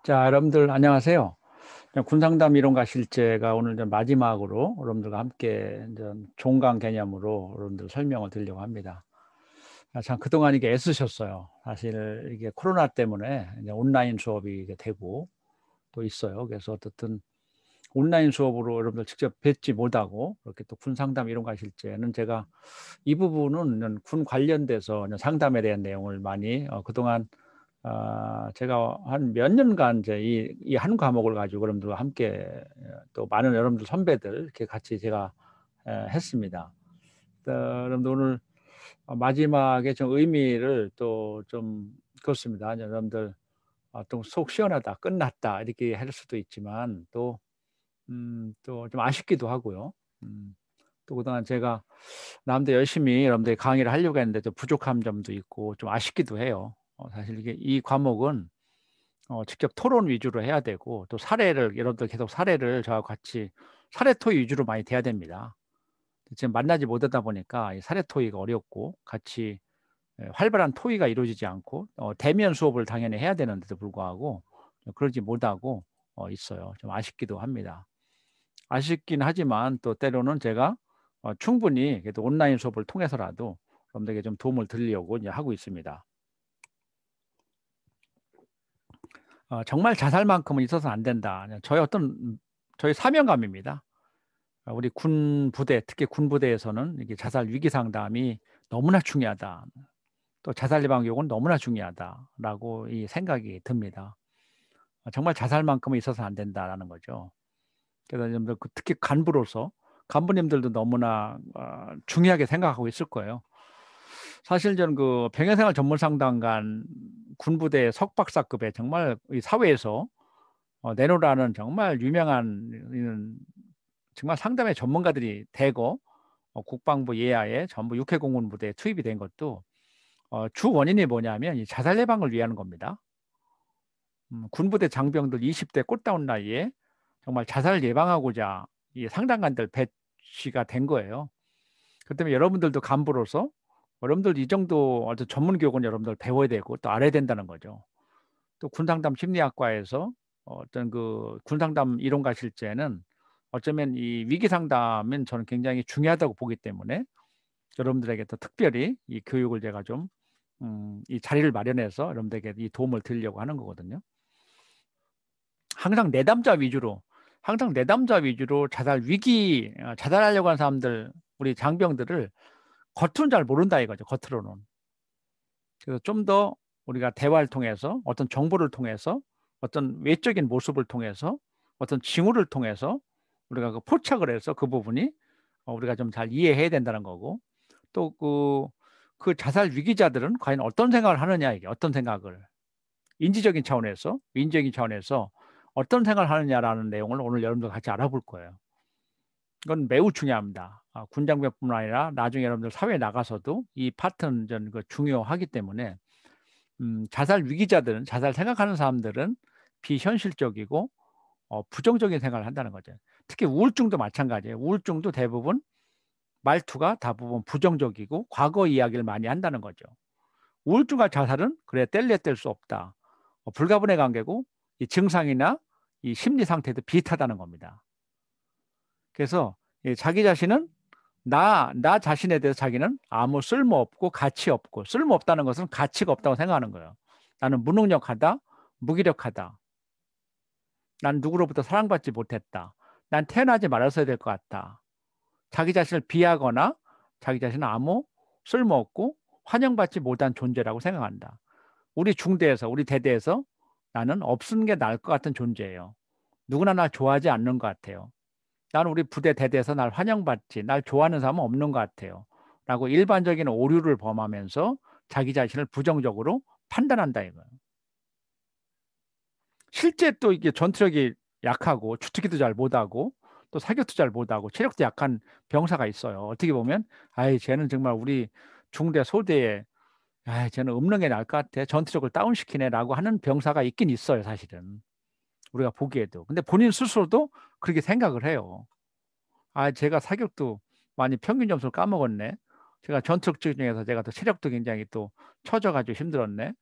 자, 여러분들 안녕하세요. 군상담 이론과 실제가 오늘 이제 마지막으로 여러분들과 함께 이제 종강 개념으로 여러분들 설명을 드리려고 합니다. 참 그동안 이게 애쓰셨어요. 사실 이게 코로나 때문에 이제 온라인 수업이 이게 되고 또 있어요. 그래서 어떻든 온라인 수업으로 여러분들 직접 뵙지 못하고 이렇게 또 군상담 이론과 실제는 제가 이 부분은 군 관련돼서 상담에 대한 내용을 많이 그동안 제가 한 몇 년간 이제 이 한 과목을 가지고 여러분들과 함께 또 많은 여러분들 선배들 이렇게 같이 제가 했습니다. 여러분들 오늘 마지막에 좀 의미를 또 좀 그렇습니다. 여러분들 또 속 시원하다, 끝났다 이렇게 할 수도 있지만 또 좀 아쉽기도 하고요. 또 그동안 제가 남들 열심히 여러분들이 강의를 하려고 했는데 좀 부족한 점도 있고 좀 아쉽기도 해요. 사실 이게 이 과목은 직접 토론 위주로 해야 되고 또 사례를 여러분들 계속 사례를 저와 같이 사례 토의 위주로 많이 돼야 됩니다. 지금 만나지 못하다 보니까 이 사례 토의가 어렵고 같이 활발한 토의가 이루어지지 않고 대면 수업을 당연히 해야 되는데도 불구하고 그러지 못하고 있어요. 좀 아쉽기도 합니다. 아쉽긴 하지만 또 때로는 제가 충분히 그래도 온라인 수업을 통해서라도 여러분들에게 좀 도움을 드리려고 이제 하고 있습니다. 정말 자살만큼은 있어서는 안 된다. 저희 사명감입니다. 우리 군 부대, 특히 군 부대에서는 이게 자살 위기 상담이 너무나 중요하다. 또 자살 예방 교육은 너무나 중요하다라고 이 생각이 듭니다. 정말 자살만큼은 있어서는 안 된다라는 거죠. 그래서 특히 간부님들도 너무나 중요하게 생각하고 있을 거예요. 사실 저는 그 병영생활 전문상담관 군부대 석박사급에 정말 이 사회에서 내노라는 정말 유명한 정말 상담의 전문가들이 대거 국방부 예하에 전부 육해공군 부대에 투입이 된 것도 주 원인이 뭐냐면 이 자살 예방을 위한 겁니다. 군부대 장병들 20대 꽃다운 나이에 정말 자살 예방하고자 이 상담관들 배치가 된 거예요. 그 때문에 여러분들도 간부로서 여러분들 이 정도 어떤 전문 교육은 여러분들 배워야 되고 또 알아야 된다는 거죠. 또 군상담 심리학과에서 어떤 그 군상담 이론과 실제는 어쩌면 이 위기 상담은 저는 굉장히 중요하다고 보기 때문에 여러분들에게 또 특별히 이 교육을 제가 좀 이 자리를 마련해서 여러분들에게 이 도움을 드리려고 하는 거거든요. 항상 내담자 위주로 자살하려고 하는 사람들, 우리 장병들을 겉으로는 잘 모른다 이거죠. 겉으로는. 그래서 좀 더 우리가 대화를 통해서 어떤 정보를 통해서 어떤 외적인 모습을 통해서 어떤 징후를 통해서 우리가 그 포착을 해서 그 부분이 우리가 좀 잘 이해해야 된다는 거고 또 그 자살 위기자들은 과연 어떤 생각을 하느냐 이게 어떤 생각을 인지적인 차원에서 어떤 생각을 하느냐라는 내용을 오늘 여러분들 같이 알아볼 거예요. 이건 매우 중요합니다. 군장병뿐만 아니라 나중에 여러분들 사회에 나가서도 이 파트는 중요하기 때문에 자살 위기자들은 자살 생각하는 사람들은 비현실적이고 부정적인 생각을 한다는 거죠. 특히 우울증도 마찬가지예요. 우울증도 대부분 말투가 대부분 부정적이고 과거 이야기를 많이 한다는 거죠. 우울증과 자살은 그래 뗄래야 뗄 수 없다. 불가분의 관계고 이 증상이나 이 심리 상태도 비슷하다는 겁니다. 그래서 자기 자신은 나 자신에 대해서 자기는 아무 쓸모없고 가치 없고 쓸모없다는 것은 가치가 없다고 생각하는 거예요. 나는 무능력하다, 무기력하다. 난 누구로부터 사랑받지 못했다. 난 태어나지 말았어야 될 것 같다. 자기 자신을 비하거나 자기 자신은 아무 쓸모없고 환영받지 못한 존재라고 생각한다. 우리 중대에서 우리 대대에서 나는 없는 게 나을 것 같은 존재예요. 누구나 날 좋아하지 않는 것 같아요. 나는 우리 부대 대대에서 날 환영받지, 날 좋아하는 사람은 없는 것 같아요. 라고 일반적인 오류를 범하면서 자기 자신을 부정적으로 판단한다 이거예요. 실제 또 이게 전투력이 약하고 주특기도 잘 못하고 또 사격도 잘 못하고 체력도 약한 병사가 있어요. 어떻게 보면 아이 쟤는 정말 우리 중대 소대에 쟤는 없는 게 나을 것 같아. 전투력을 다운시키네라고 하는 병사가 있긴 있어요, 사실은. 우리가 보기에도. 근데 본인 스스로도 그렇게 생각을 해요. 제가 사격도 많이 평균 점수를 까먹었네. 제가 전투력 중에서 제가 또 체력도 굉장히 또 처져가지고 힘들었네.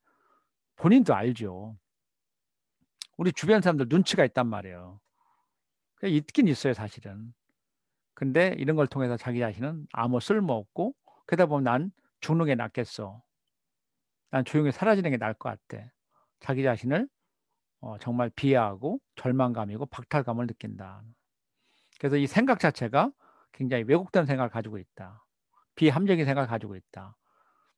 본인도 알죠. 우리 주변 사람들 눈치가 있단 말이에요. 있긴 있어요, 사실은. 근데 이런 걸 통해서 자기 자신은 아무 쓸모없고, 그러다 보면 난 죽는 게 낫겠어. 난 조용히 사라지는 게 나을 것 같아. 자기 자신을 정말 비하하고 절망감이고 박탈감을 느낀다. 그래서 이 생각 자체가 굉장히 왜곡된 생각을 가지고 있다. 비합리적인 생각을 가지고 있다.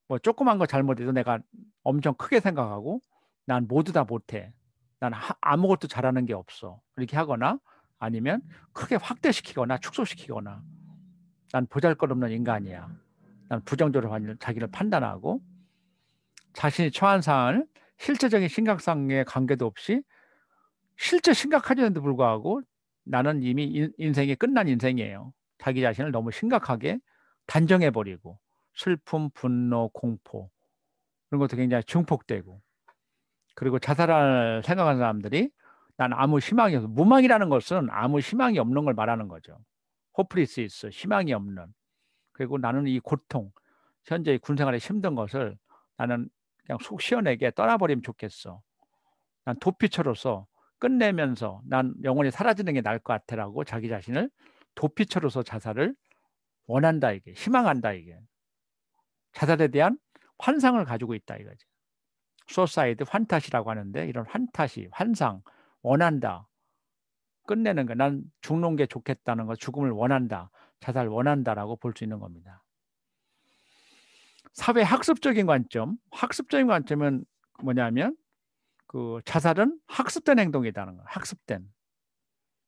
뭐 조그만 거 잘못해도 내가 엄청 크게 생각하고 난 모두 다 못해. 난 아무것도 잘하는 게 없어. 이렇게 하거나 아니면 크게 확대시키거나 축소시키거나 난 보잘것없는 인간이야. 난 부정적으로 자기를 판단하고 자신이 처한 상황을 실제적인 심각성에 관계도 없이 실제 심각하지는데도 불구하고 나는 이미 인생이 끝난 인생이에요. 자기 자신을 너무 심각하게 단정해버리고 슬픔, 분노, 공포 그런 것도 굉장히 증폭되고 그리고 자살할 생각하는 사람들이 난 아무 희망이 없어. 무망이라는 것은 아무 희망이 없는 걸 말하는 거죠. 호프리스이스, 희망이 없는. 그리고 나는 이 고통, 현재 군생활에 힘든 것을 나는 그냥 속 시원하게 떠나버리면 좋겠어. 난 도피처로서 끝내면서 난 영원히 사라지는 게 나을 것 같아라고 자기 자신을 도피처로서 자살을 원한다 이게 희망한다 이게 자살에 대한 환상을 가지고 있다 이거지. 수어사이드 환타시라고 하는데 이런 환타시 환상 원한다 끝내는 거 난 죽는 게 좋겠다는 거 죽음을 원한다 자살 원한다라고 볼 수 있는 겁니다. 사회 학습적인 관점은 뭐냐면 그 자살은 학습된 행동이라는 거예요. 학습된.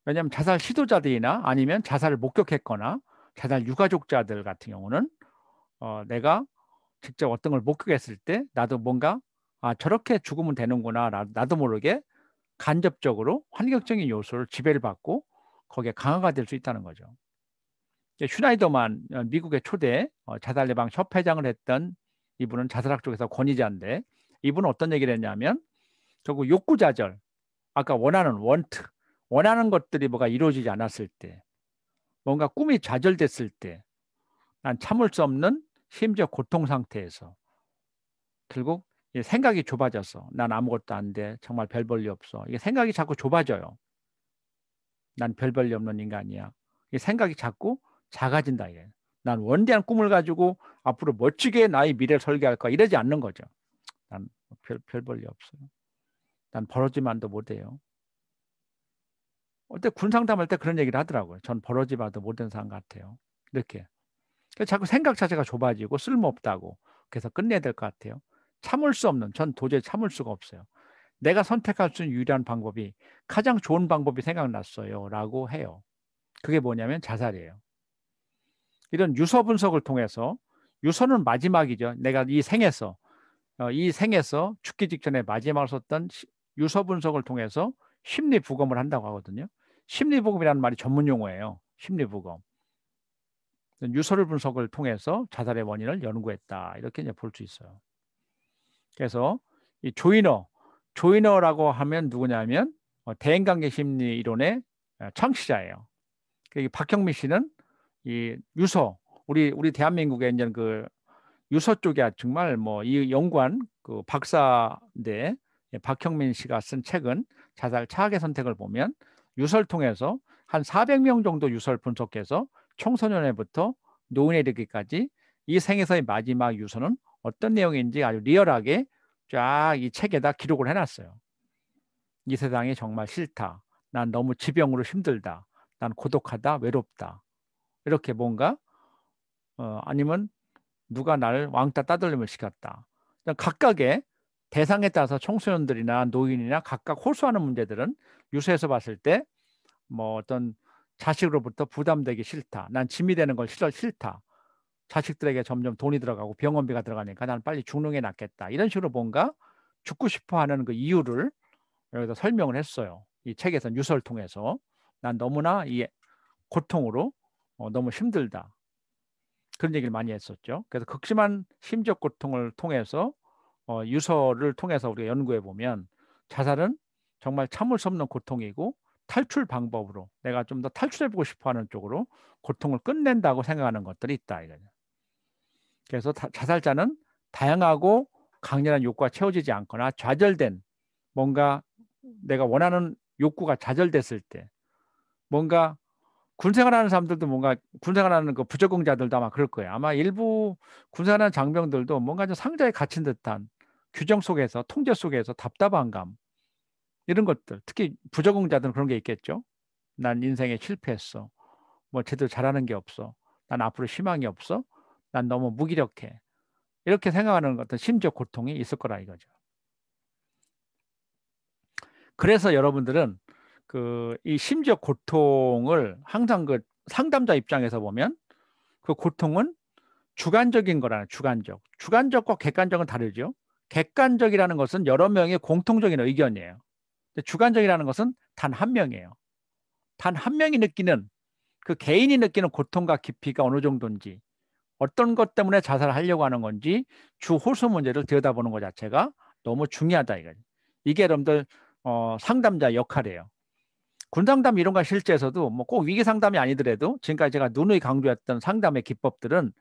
왜냐하면 자살 시도자들이나 아니면 자살을 목격했거나 자살 유가족자들 같은 경우는 내가 직접 어떤 걸 목격했을 때 나도 뭔가 저렇게 죽으면 되는구나 나도 모르게 간접적으로 환경적인 요소를 지배를 받고 거기에 강화가 될 수 있다는 거죠. 슈나이더만 미국의 초대 자살 예방 협회장을 했던 이분은 자살학 쪽에서 권위자인데 이분은 어떤 얘기를 했냐면 결국 욕구 좌절 아까 원하는 것들이 뭐가 이루어지지 않았을 때 뭔가 꿈이 좌절됐을 때 난 참을 수 없는 심지어 고통 상태에서 결국 생각이 좁아져서 난 아무것도 안 돼. 정말 별 볼일 없어. 이게 생각이 자꾸 좁아져요. 난 별 볼일 없는 인간이야. 이 생각이 자꾸 작아진다. 이게. 난 원대한 꿈을 가지고 앞으로 멋지게 나의 미래를 설계할 거야. 이러지 않는 거죠. 난 별 볼일 없어요. 난 벌어지만도 못해요. 어때 군상담할 때 그런 얘기를 하더라고요. 전 벌어지만도 못된 사람 같아요. 이렇게. 자꾸 생각 자체가 좁아지고 쓸모없다고. 그래서 끝내야 될 것 같아요. 참을 수 없는, 전 도저히 참을 수가 없어요. 내가 선택할 수 있는 유일한 방법이 가장 좋은 방법이 생각났어요. 라고 해요. 그게 뭐냐면 자살이에요. 이런 유서 분석을 통해서 유서는 마지막이죠. 내가 이 생에서 죽기 직전에 마지막으로 썼던 유서 분석을 통해서 심리 부검을 한다고 하거든요. 심리 부검이라는 말이 전문 용어예요. 심리 부검. 유서를 분석을 통해서 자살의 원인을 연구했다. 이렇게 이제 볼 수 있어요. 그래서 이 조이너라고 하면 누구냐면 대인관계 심리 이론의 창시자예요. 박형민 씨는 이 유서 우리 대한민국에 이제 그 유서 쪽에 정말 뭐 이 연구한 그 박사인데 박형민 씨가 쓴 책은 자살 차악의 선택을 보면 유서를 통해서 한 400명 정도 유서를 분석해서 청소년에부터 노인에 이르기까지 이 생에서의 마지막 유서는 어떤 내용인지 아주 리얼하게 쫙 이 책에다 기록을 해놨어요. 이 세상이 정말 싫다. 난 너무 지병으로 힘들다. 난 고독하다, 외롭다. 이렇게 뭔가 아니면 누가 나를 왕따 따돌림을 시켰다. 각각의 대상에 따라서 청소년들이나 노인이나 각각 호소하는 문제들은 유서에서 봤을 때 뭐 어떤 자식으로부터 부담되기 싫다. 난 짐이 되는 걸 싫다. 자식들에게 점점 돈이 들어가고 병원비가 들어가니까 난 빨리 죽는 게 낫겠다. 이런 식으로 뭔가 죽고 싶어 하는 그 이유를 여기서 설명을 했어요. 이 책에서 유서를 통해서 난 너무나 이 고통으로 너무 힘들다. 그런 얘기를 많이 했었죠. 그래서 극심한 심적 고통을 통해서 유서를 통해서 우리가 연구해 보면 자살은 정말 참을 수 없는 고통이고 탈출 방법으로 내가 좀 더 탈출해 보고 싶어 하는 쪽으로 고통을 끝낸다고 생각하는 것들이 있다. 이거죠. 그래서 자살자는 다양하고 강렬한 욕구가 채워지지 않거나 좌절된 뭔가 내가 원하는 욕구가 좌절됐을 때, 뭔가 군생활하는 사람들도 뭔가 군생활하는 그 부적응자들도 아마 그럴 거예요. 아마 일부 군생활하는 장병들도 뭔가 좀 상자에 갇힌 듯한 규정 속에서, 통제 속에서 답답한 감, 이런 것들, 특히 부적응자들은 그런 게 있겠죠. 난 인생에 실패했어. 뭐 제대로 잘하는 게 없어. 난 앞으로 희망이 없어. 난 너무 무기력해. 이렇게 생각하는 어떤 심적 고통이 있을 거라 이거죠. 그래서 여러분들은 그 이 심적 고통을 항상 그 상담자 입장에서 보면 그 고통은 주관적인 거라는, 주관적. 주관적과 객관적은 다르죠. 객관적이라는 것은 여러 명의 공통적인 의견이에요. 근데 주관적이라는 것은 단 한 명이에요. 단 한 명이 느끼는, 그 개인이 느끼는 고통과 깊이가 어느 정도인지, 어떤 것 때문에 자살을 하려고 하는 건지 주 호소 문제를 들여다보는 것 자체가 너무 중요하다 이거죠. 이게 여러분들 상담자 역할이에요. 군상담 이론과 실제에서도 뭐 꼭 위기 상담이 아니더라도 지금까지 제가 누누이 강조했던 상담의 기법들은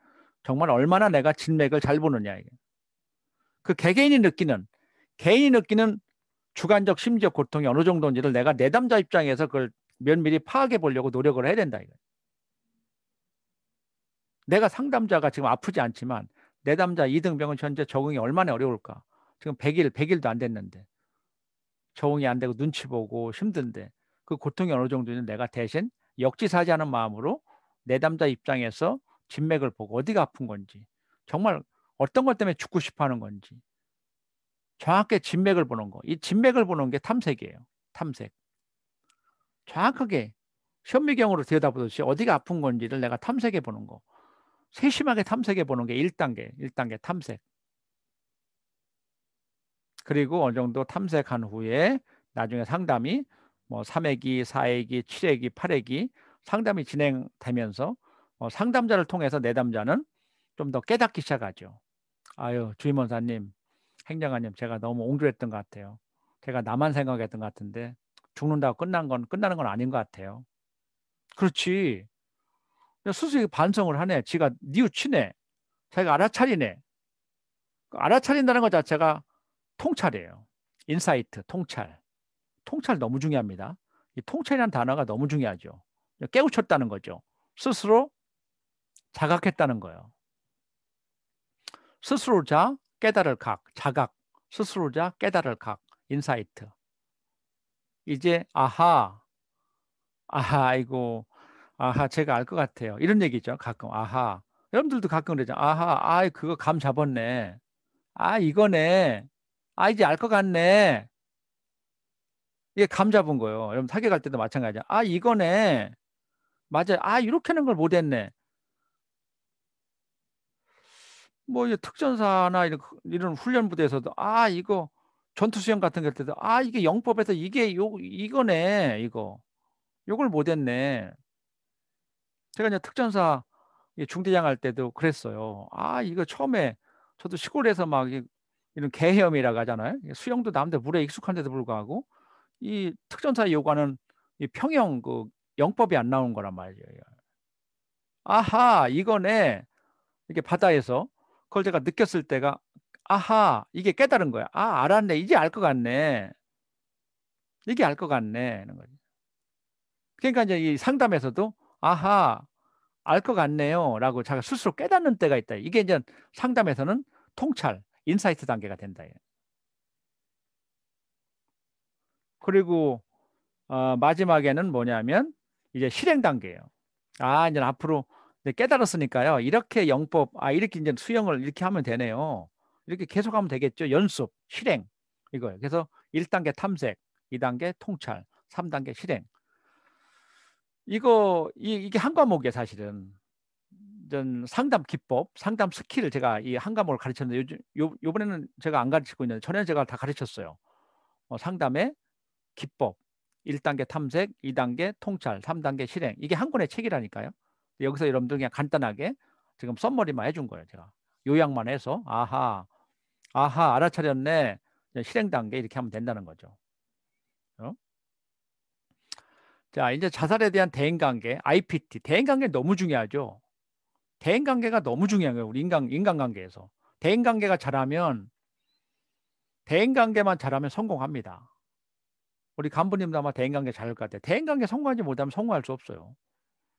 정말 얼마나 내가 진맥을 잘 보느냐. 그 개인이 느끼는 주관적 심지어 고통이 어느 정도인지를 내가 내담자 입장에서 그걸 면밀히 파악해 보려고 노력을 해야 된다. 내가 상담자가 지금 아프지 않지만 내담자 이등병은 현재 적응이 얼마나 어려울까. 지금 100일도 안 됐는데 적응이 안 되고 눈치 보고 힘든데 그 고통이 어느 정도는 내가 대신 역지사지하는 마음으로 내담자 입장에서 진맥을 보고 어디가 아픈 건지, 정말 어떤 것 때문에 죽고 싶어 하는 건지 정확하게 진맥을 보는 거. 이 진맥을 보는 게 탐색이에요. 탐색. 정확하게 현미경으로 들여다보듯이 어디가 아픈 건지를 내가 탐색해 보는 거. 세심하게 탐색해 보는 게 1단계 탐색. 그리고 어느 정도 탐색한 후에 나중에 상담이 뭐 3회기, 4회기, 7회기, 8회기 상담이 진행되면서 상담자를 통해서 내담자는 좀 더 깨닫기 시작하죠. 아유, 주임원사님, 행정관님, 제가 너무 옹졸했던 것 같아요. 제가 나만 생각했던 것 같은데 죽는다고 끝나는 건 아닌 것 같아요. 그렇지. 스스로 반성을 하네. 지가 뉘우치네. 자기가 알아차리네. 알아차린다는 것 자체가 통찰이에요. 인사이트, 통찰. 통찰 너무 중요합니다. 이 통찰이라는 단어가 너무 중요하죠. 깨우쳤다는 거죠. 스스로 자각했다는 거예요. 스스로자 깨달을 각, 자각. 스스로자 깨달을 각, 인사이트. 이제 아이고, 제가 알 것 같아요. 이런 얘기죠. 가끔 여러분들도 가끔 그러죠. 그거 감 잡았네. 이거네. 이제 알 것 같네. 이게 감 잡은 거예요. 여러분 사귀어 갈 때도 마찬가지야. 이거네. 맞아요. 이렇게 하는 걸 못했네. 뭐 이제 특전사나 이런 훈련 부대에서도 이거 전투 수영 같은 거 할 때도 이게 영법에서 이거네. 요걸 못했네. 제가 이제 특전사 중대장 할 때도 그랬어요. 이거 처음에 저도 시골에서 막 이런 개헤엄이라고 하잖아요. 수영도 남들 물에 익숙한데도 불구하고 이 특전사 요구하는 이 평형 그 영법이 안 나오는 거란 말이에요. 이거네. 이게 바다에서 그걸 제가 느꼈을 때가 이게 깨달은 거야. 알았네. 이제 알 것 같네. 이게 알 것 같네. 하는 거지. 그러니까 이제 이 상담에서도 알 것 같네요. 라고 자기가 스스로 깨닫는 때가 있다. 이게 이제 상담에서는 통찰, 인사이트 단계가 된다. 그리고 마지막에는 뭐냐면 이제 실행 단계예요. 이제 앞으로 깨달았으니까요. 이렇게 영법, 이렇게 이제 수영을 이렇게 하면 되네요. 이렇게 계속하면 되겠죠. 연습, 실행 이거예요. 그래서 1단계 탐색, 2단계 통찰, 3단계 실행. 이게 한 과목이에요, 사실은. 전 상담 기법, 상담 스킬을 제가 이 한 과목을 가르쳤는데 요번에는 제가 안 가르치고 있는데 전에는 제가 다 가르쳤어요. 상담의 기법, 1단계 탐색, 2단계 통찰, 3단계 실행. 이게 한 권의 책이라니까요. 여기서 여러분들 그냥 간단하게 지금 썸머리만 해준 거예요. 제가 요약만 해서 알아차렸네. 실행 단계 이렇게 하면 된다는 거죠. 자, 이제 자살에 대한 대인관계, IPT. 대인관계 너무 중요하죠. 대인관계가 너무 중요한 거예요. 우리 인간관계에서. 대인관계만 잘하면 성공합니다. 우리 간부님도 아마 대인관계 잘할 것 같아요. 대인관계 성공하지 못하면 성공할 수 없어요.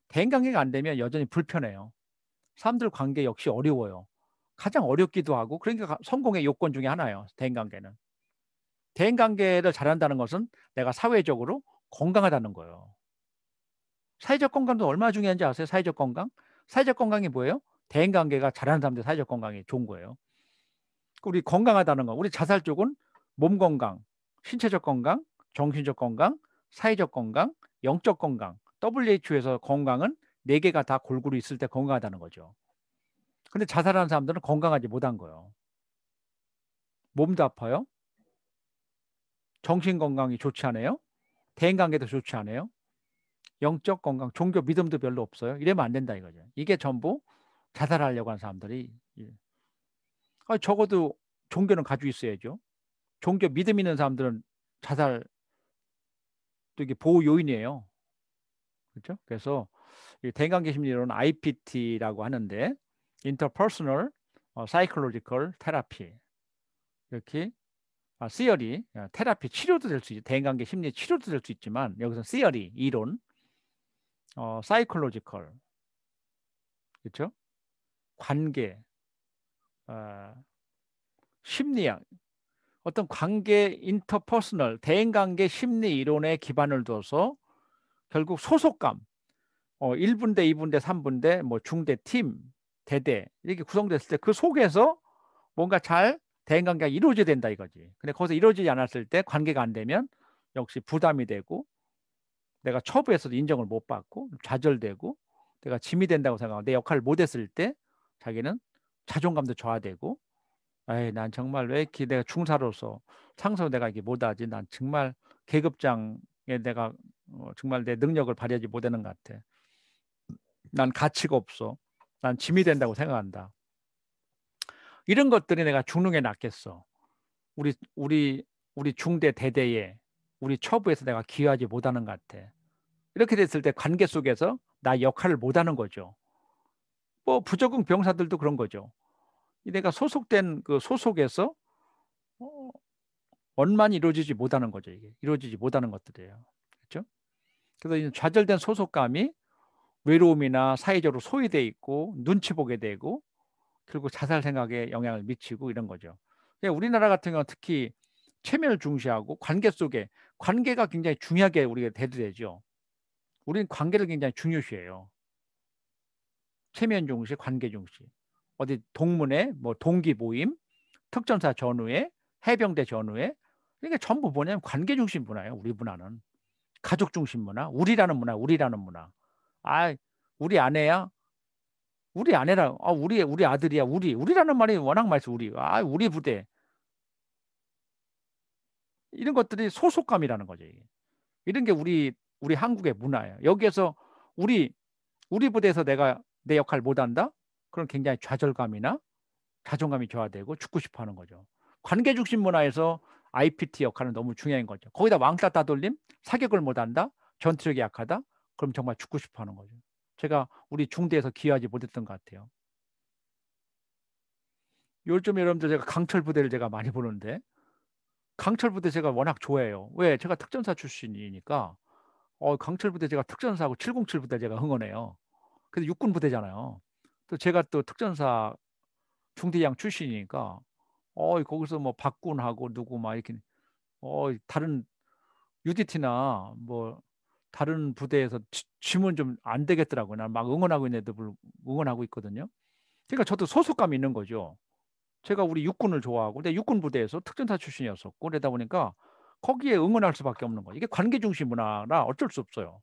대인관계가 안 되면 여전히 불편해요. 사람들 관계 역시 어려워요. 가장 어렵기도 하고 그러니까 성공의 요건 중에 하나예요. 대인관계는. 대인관계를 잘한다는 것은 내가 사회적으로 건강하다는 거예요. 사회적 건강도 얼마나 중요한지 아세요? 사회적 건강? 사회적 건강이 뭐예요? 대인관계가 잘하는 사람들 사회적 건강이 좋은 거예요. 우리 건강하다는 거. 우리 자살 쪽은 몸 건강, 신체적 건강, 정신적 건강, 사회적 건강, 영적 건강. WHO에서 건강은 4개가 다 골고루 있을 때 건강하다는 거죠. 근데 자살하는 사람들은 건강하지 못한 거예요. 몸도 아파요. 정신 건강이 좋지 않아요. 대인관계도 좋지 않아요. 영적 건강, 종교 믿음도 별로 없어요. 이러면 안 된다 이거죠. 이게 전부 자살하려고 하는 사람들이. 적어도 종교는 가지고 있어야죠. 종교 믿음 있는 사람들은 자살 또 이게 보호 요인이에요. 그렇죠? 그래서 이 대인관계 심리론은 IPT라고 하는데 Interpersonal Psychological Therapy 이렇게 시어리 테라피 치료도 될 수 있죠. 대인관계 심리 치료도 될 수 있지만 여기서 시어리 이론 사이콜로지컬 그렇죠? 관계 심리학 어떤 관계 인터퍼스널 대인관계 심리 이론에 기반을 둬서 결국 소속감 1분대, 2분대, 3분대, 뭐 중대, 팀, 대대 이렇게 구성됐을 때 그 속에서 뭔가 잘 대인관계가 이루어져야 된다 이거지. 근데 거기서 이루어지지 않았을 때 관계가 안 되면 역시 부담이 되고 내가 처부에서도 인정을 못 받고 좌절되고 내가 짐이 된다고 생각하고 내 역할을 못했을 때 자기는 자존감도 저하되고 에이, 난 정말 왜 이렇게 내가 중사로서 상사로 내가 이게 못하지? 난 정말 계급장에 내가 정말 내 능력을 발휘하지 못하는 것 같아. 난 가치가 없어. 난 짐이 된다고 생각한다. 이런 것들이 내가 중능에 낫겠어. 우리 중대 대대에 우리 처부에서 내가 기여하지 못하는 것 같아. 이렇게 됐을 때 관계 속에서 나 역할을 못하는 거죠. 뭐 부적응 병사들도 그런 거죠. 내가 소속된 그 소속에서 원만히 이루어지지 못하는 거죠. 이게 이루어지지 못하는 것들이에요. 그렇죠? 그래서 좌절된 소속감이 외로움이나 사회적으로 소외돼 있고 눈치 보게 되고 결국 자살 생각에 영향을 미치고 이런 거죠. 우리나라 같은 경우는 특히 체면을 중시하고 관계 속에 관계가 굉장히 중요하게 우리가 대두되죠. 우리는 관계를 굉장히 중요시해요. 체면 중시, 관계 중시. 어디 동문회, 뭐 동기 모임, 특전사 전후회, 해병대 전후회 이게 전부 뭐냐면 관계 중심 문화예요. 우리 문화는 가족 중심 문화, 우리라는 문화, 우리라는 문화. 아, 우리 아내야, 우리 아내라, 우리 아들이야, 우리라는 말이 워낙 많이 써. 우리 부대 이런 것들이 소속감이라는 거죠. 이런 게 우리 한국의 문화예요. 여기에서 우리 부대에서 내가 내 역할 못한다? 그런 굉장히 좌절감이나 자존감이 저하되고 죽고 싶어 하는 거죠. 관계 중심 문화에서 IPT 역할은 너무 중요한 거죠. 거기다 왕따 따돌림, 사격을 못한다, 전투력이 약하다, 그럼 정말 죽고 싶어 하는 거죠. 제가 우리 중대에서 기여하지 못했던 것 같아요. 요즘 여러분들 제가 강철 부대를 제가 많이 보는데 강철 부대 제가 워낙 좋아해요. 왜? 제가 특전사 출신이니까 강철 부대 제가 특전사하고 707 부대 제가 흥원해요. 그래서 육군 부대잖아요. 또 제가 또 특전사 중대장 출신이니까 거기서 뭐 박군하고 누구 막 이렇게 다른 UDT나 뭐 다른 부대에서 지면 좀 안 되겠더라고요. 난 막 응원하고 있는 애들 응원하고 있거든요. 그러니까 저도 소속감이 있는 거죠. 제가 우리 육군을 좋아하고 근데 육군 부대에서 특전사 출신이었었고 그러다 보니까 거기에 응원할 수밖에 없는 거예요. 이게 관계 중심 문화라 어쩔 수 없어요.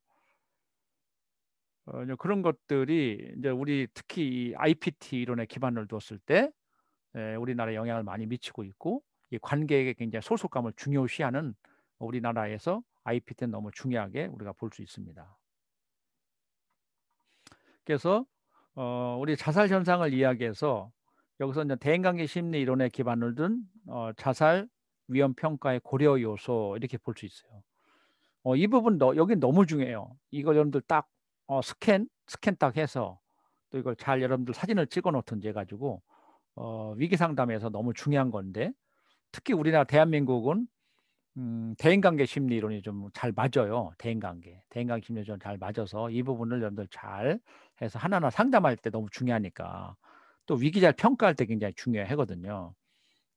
이제 그런 것들이 이제 우리 특히 이 IPT 이론에 기반을 뒀을 때 우리나라에 영향을 많이 미치고 있고 이 관계에 굉장히 소속감을 중요시하는 우리나라에서 IPT는 너무 중요하게 우리가 볼 수 있습니다. 그래서 우리 자살 현상을 이야기해서 여기서 이제 대인관계 심리 이론에 기반을 둔 자살 위험 평가의 고려 요소 이렇게 볼 수 있어요. 이 부분 여기 너무 중요해요. 이거 여러분들 딱 스캔 딱 해서 또 이걸 잘 여러분들 사진을 찍어 놓든지 해가지고 위기 상담에서 너무 중요한 건데 특히 우리나라 대한민국은 대인관계 심리 이론이 좀 잘 맞아요. 대인관계 심리 좀 잘 맞아서 이 부분을 여러분들 잘 해서 하나하나 상담할 때 너무 중요하니까 또 위기 잘 평가할 때 굉장히 중요하거든요.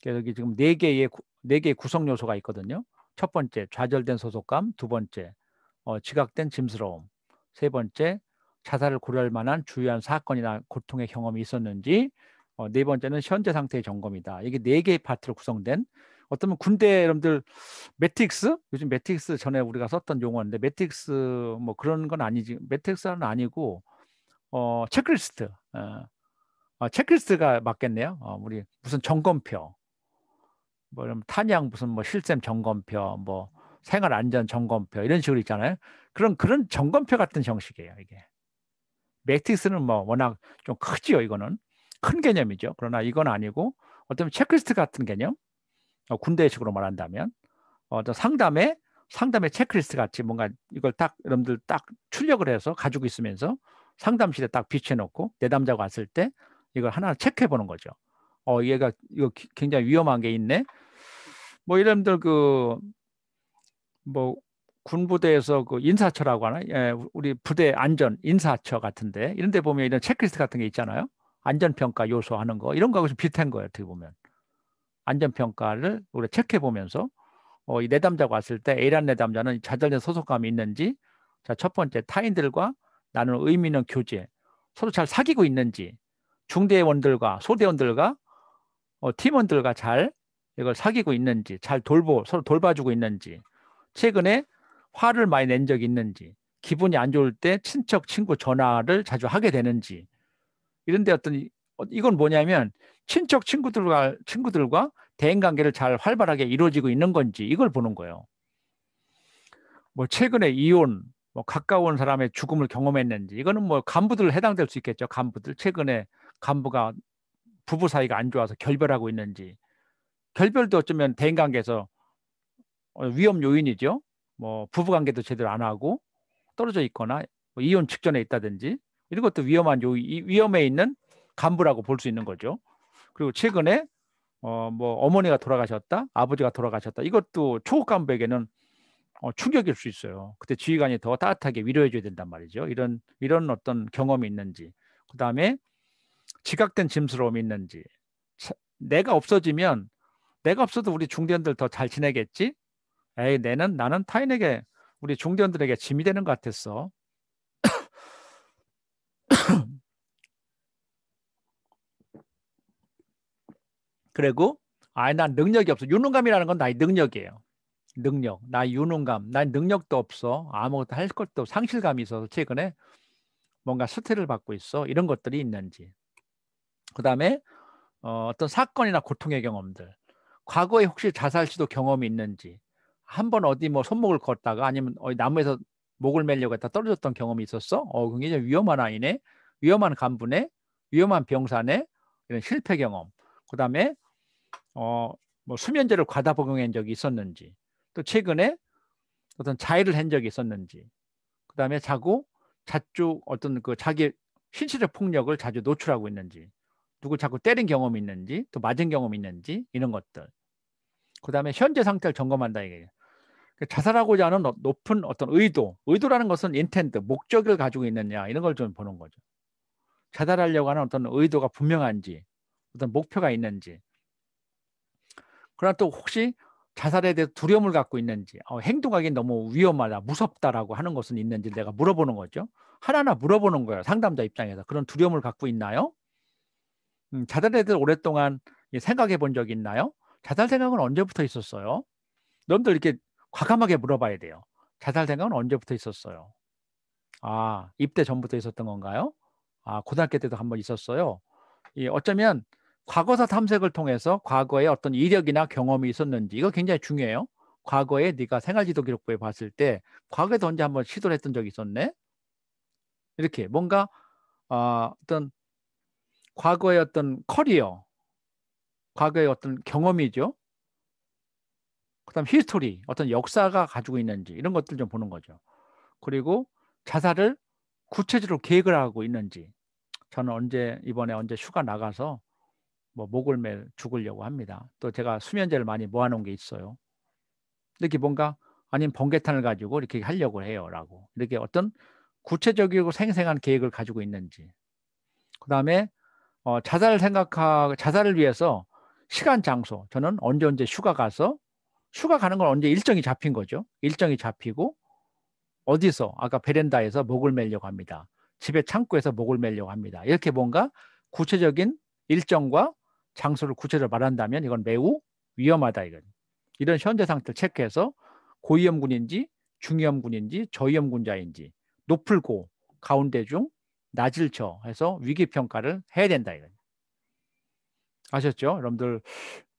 그래서 여기 지금 네 개의 구성 요소가 있거든요. 첫 번째, 좌절된 소속감. 두 번째, 지각된 짐스러움. 세 번째, 자살을 고려할 만한 주요한 사건이나 고통의 경험이 있었는지. 네 번째는 현재 상태의 점검이다. 이게 네 개의 파트로 구성된 어쩌면 군대 여러분들 매트릭스? 요즘 매트릭스 전에 우리가 썼던 용어인데 매트릭스 뭐 그런 건 아니지. 매트릭스는 아니고 체크리스트. 체크리스트가 맞겠네요. 우리 무슨 점검표. 뭐 이런 탄약 무슨 뭐 실셈 점검표, 뭐 생활 안전 점검표 이런 식으로 있잖아요. 그런 점검표 같은 형식이에요, 이게. 매트릭스는 뭐 워낙 좀 크지요, 이거는. 큰 개념이죠. 그러나 이건 아니고 어떤 체크리스트 같은 개념. 군대식으로 말한다면 어떤 상담의 체크리스트 같이 뭔가 이걸 딱 여러분들 딱 출력을 해서 가지고 있으면서 상담실에 딱 비춰놓고 내담자가 왔을 때 이걸 하나 체크해 보는 거죠. 얘가 이거 굉장히 위험한 게 있네. 뭐 여러분들 뭐 군부대에서 그 인사처라고 하나? 예, 우리 부대 안전 인사처 같은데 이런 데 보면 이런 체크리스트 같은 게 있잖아요. 안전평가 요소 하는 거 이런 거하고 좀 비슷한 거예요. 어떻게 보면 안전평가를 우리 체크해 보면서 이 내담자가 왔을 때 A라는 내담자는 좌절된 소속감이 있는지, 자, 첫 번째 타인들과 나는 의미 있는 교제, 서로 잘 사귀고 있는지, 중대원들과 소대원들과 팀원들과 잘 이걸 사귀고 있는지, 잘 서로 돌봐주고 있는지, 최근에 화를 많이 낸 적이 있는지, 기분이 안 좋을 때 친척, 친구 전화를 자주 하게 되는지, 이런데 이건 뭐냐면 친척 친구들과 대인 관계를 잘 활발하게 이루어지고 있는 건지 이걸 보는 거예요. 뭐 최근에 이혼, 뭐 가까운 사람의 죽음을 경험했는지 이거는 뭐 간부들 해당될 수 있겠죠. 간부들 최근에 간부가 부부 사이가 안 좋아서 결별하고 있는지 결별도 어쩌면 대인 관계에서 위험 요인이죠. 뭐 부부 관계도 제대로 안 하고 떨어져 있거나 뭐 이혼 직전에 있다든지 이런 것도 위험에 있는 간부라고 볼 수 있는 거죠. 그리고 최근에 뭐 어머니가 돌아가셨다, 아버지가 돌아가셨다. 이것도 초급 간부에게는 충격일 수 있어요. 그때 지휘관이 더 따뜻하게 위로해 줘야 된단 말이죠. 이런 어떤 경험이 있는지. 그다음에 지각된 짐스러움이 있는지. 내가 없어지면 내가 없어도 우리 중대원들 더 잘 지내겠지? 에이, 나는 타인에게 우리 중대원들에게 짐이 되는 것 같았어. 그리고 난 능력이 없어. 유능감이라는 건 나의 능력이에요. 능력. 나 유능감. 난 능력도 없어. 아무것도 할 것도 없어. 상실감이 있어서 최근에 뭔가 스트레스를 받고 있어. 이런 것들이 있는지. 그다음에 어떤 사건이나 고통의 경험들. 과거에 혹시 자살 시도 경험이 있는지. 한 번 어디 뭐 손목을 걷다가 아니면 나무에서 목을 매려고 했다 떨어졌던 경험이 있었어? 굉장히 위험한 아이네. 위험한 간부네. 위험한 병사네. 이런 실패 경험. 그다음에 뭐 수면제를 과다 복용한 적이 있었는지. 또 최근에 어떤 자해를 한 적이 있었는지. 그다음에 자주 어떤 그 자기 신체적 폭력을 자주 노출하고 있는지. 누구 자꾸 때린 경험이 있는지, 또 맞은 경험이 있는지 이런 것들. 그다음에 현재 상태를 점검한다 이게. 자살하고자 하는 높은 어떤 의도라는 것은 인텐트, 목적을 가지고 있느냐 이런 걸 좀 보는 거죠. 자살하려고 하는 어떤 의도가 분명한지, 어떤 목표가 있는지. 그러나 또 혹시 자살에 대해 두려움을 갖고 있는지, 행동하기 너무 위험하다, 무섭다라고 하는 것은 있는지 내가 물어보는 거죠. 하나하나 물어보는 거예요. 상담자 입장에서. 그런 두려움을 갖고 있나요? 자살에 대해 오랫동안 생각해 본 적이 있나요? 자살 생각은 언제부터 있었어요? 여러분들 이렇게 과감하게 물어봐야 돼요. 자살 생각은 언제부터 있었어요? 입대 전부터 있었던 건가요? 고등학교 때도 한번 있었어요. 어쩌면 과거사 탐색을 통해서 과거에 어떤 이력이나 경험이 있었는지 이거 굉장히 중요해요. 과거에 네가 생활지도 기록부에 봤을 때 과거에도 언제 한번 시도를 했던 적이 있었네? 이렇게 뭔가 어떤 과거의 어떤 커리어, 과거의 어떤 경험이죠. 그다음 히스토리, 어떤 역사가 가지고 있는지 이런 것들 좀 보는 거죠. 그리고 자살을 구체적으로 계획을 하고 있는지. 저는 이번에 언제 휴가 나가서 뭐 목을 죽으려고 합니다. 또 제가 수면제를 많이 모아놓은 게 있어요. 이렇게 뭔가 아니면 번개탄을 가지고 이렇게 하려고 해요라고. 이렇게 어떤 구체적이고 생생한 계획을 가지고 있는지. 그다음에 자살을 위해서 시간, 장소. 저는 언제 휴가 가서 휴가 가는 건 언제 일정이 잡힌 거죠. 일정이 잡히고 어디서 아까 베란다에서 목을 매려고 합니다. 집에 창고에서 목을 매려고 합니다. 이렇게 뭔가 구체적인 일정과 장소를 구체적으로 말한다면 이건 매우 위험하다 이건. 이런 현재 상태를 체크해서 고위험군인지 중위험군인지 저위험군자인지 높을 고 가운데 중 낮을 저 해서 위기 평가를 해야 된다 이건. 아셨죠? 여러분들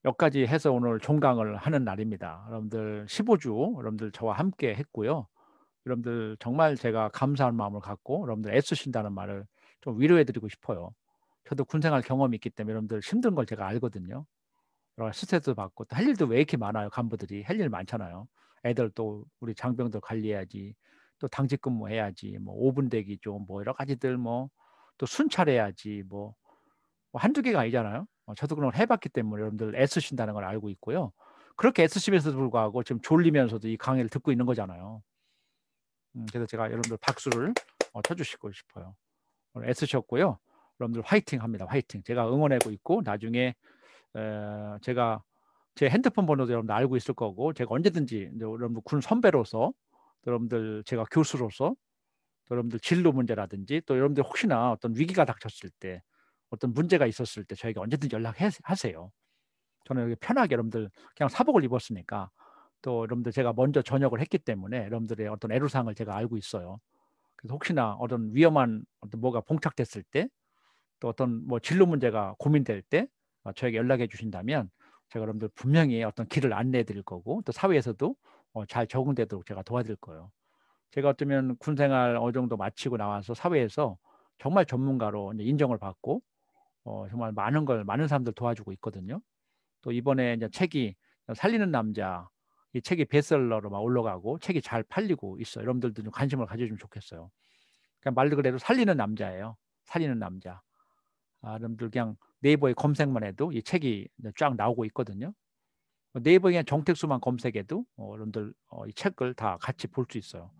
여기까지 해서 오늘 종강을 하는 날입니다. 여러분들 15주 여러분들 저와 함께 했고요. 여러분들 정말 제가 감사한 마음을 갖고 여러분들 애쓰신다는 말을 좀 위로해 드리고 싶어요. 저도 군생활 경험이 있기 때문에 여러분들 힘든 걸 제가 알거든요. 여러 가지 스트레스 받고 또 할 일도 왜 이렇게 많아요. 간부들이 할 일 많잖아요. 애들 또 우리 장병들 관리해야지. 또 당직 근무해야지. 뭐 5분 대기 좀 뭐 여러 가지들 뭐 또 순찰해야지 뭐 한두 개가 아니잖아요. 저도 그런 걸 해봤기 때문에 여러분들 애쓰신다는 걸 알고 있고요. 그렇게 애쓰시면서도 불구하고 지금 졸리면서도 이 강의를 듣고 있는 거잖아요. 그래서 제가 여러분들 박수를 쳐주시고 싶어요. 오늘 애쓰셨고요. 여러분들 화이팅 합니다. 화이팅. 제가 응원하고 있고 나중에 제가 제 핸드폰 번호도 여러분들 알고 있을 거고 제가 언제든지 여러분들 군 선배로서 여러분들 제가 교수로서 여러분들 진로 문제라든지 또 여러분들 혹시나 어떤 위기가 닥쳤을 때 어떤 문제가 있었을 때 저에게 언제든지 연락하세요. 저는 여기 편하게 여러분들 그냥 사복을 입었으니까 또 여러분들 제가 먼저 전역을 했기 때문에 여러분들의 어떤 애로사항을 제가 알고 있어요. 그래서 혹시나 어떤 위험한 어떤 뭐가 봉착됐을 때 또 어떤 뭐 진로 문제가 고민될 때 저에게 연락해 주신다면 제가 여러분들 분명히 어떤 길을 안내해 드릴 거고 또 사회에서도 잘 적응되도록 제가 도와드릴 거예요. 제가 어쩌면 군 생활 어느 정도 마치고 나와서 사회에서 정말 전문가로 인정을 받고 정말 많은 사람들 도와주고 있거든요. 또 이번에 이제 책이 살리는 남자 이 책이 베스트셀러로 막 올라가고 책이 잘 팔리고 있어요. 여러분들도 좀 관심을 가져주면 좋겠어요. 그냥 말 그대로 살리는 남자예요. 살리는 남자. 여러분들 그냥 네이버에 검색만 해도 이 책이 쫙 나오고 있거든요. 네이버에 그냥 정택수만 검색해도 여러분들 이 책을 다 같이 볼 수 있어요.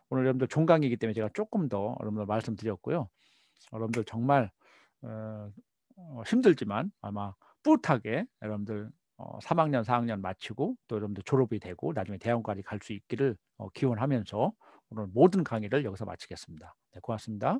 오늘 여러분들 종강이기 때문에 제가 조금 더 여러분들 말씀드렸고요. 여러분들 정말 힘들지만 아마 뿌듯하게 여러분들 3학년, 4학년 마치고 또 여러분들 졸업이 되고 나중에 대학원까지 갈 수 있기를 기원하면서 오늘 모든 강의를 여기서 마치겠습니다. 네, 고맙습니다.